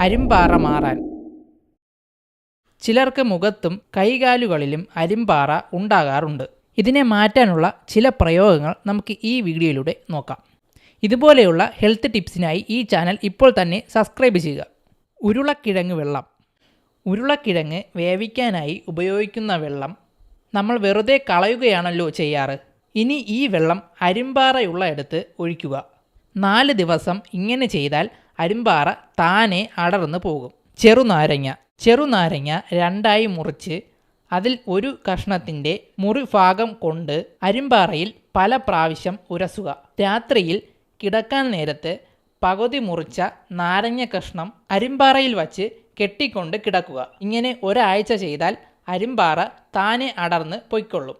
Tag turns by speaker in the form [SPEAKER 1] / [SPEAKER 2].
[SPEAKER 1] അരിമ്പാറ മാറാൻ. ചിലർക്ക് മുഖത്തും കൈകാലുകളിലും അരിമ്പാറ ഉണ്ടാകാറുണ്ട്. ഇതിനെ മാറ്റാനുള്ള ചില പ്രയോഗങ്ങൾ നമുക്ക് ഈ വീഡിയോയിലൂടെ നോക്കാം. ഇതുപോലെയുള്ള ഹെൽത്ത് ടിപ്സിനായി ഈ ചാനൽ ഇപ്പോൾ തന്നെ സബ്സ്ക്രൈബ് ചെയ്യുക. ഉരുളക്കിഴങ്ങ് വെള്ളം. ഉരുളക്കിഴങ്ങ് വേവിക്കാനായി ഉപയോഗിക്കുന്ന വെള്ളം നമ്മൾ വെറുതെ കളയുകയാണല്ലോ ചെയ്യാറ്. ഇനി ഈ വെള്ളം അരിമ്പാറയുള്ള ഇടത്ത് ഒഴിക്കുക. 4 ദിവസം ഇങ്ങനെ ചെയ്താൽ അരിമ്പാറ താനെ അടർന്നു പോകും. ചെറുനാരങ്ങ 2ആയി മുറിച്ച് അതിൽ ഒരു കഷ്ണത്തിൻ്റെ മുറിഭാഗം കൊണ്ട് അരിമ്പാറയിൽ പല പ്രാവശ്യം ഉരസുക. രാത്രിയിൽ കിടക്കാൻ നേരത്ത് പകുതി മുറിച്ച നാരങ്ങ കഷ്ണം അരിമ്പാറയിൽ വച്ച് കെട്ടിക്കൊണ്ട് കിടക്കുക. ഇങ്ങനെ ഒരാഴ്ച ചെയ്താൽ അരിമ്പാറ താനെ അടർന്ന് പൊയ്ക്കൊള്ളും.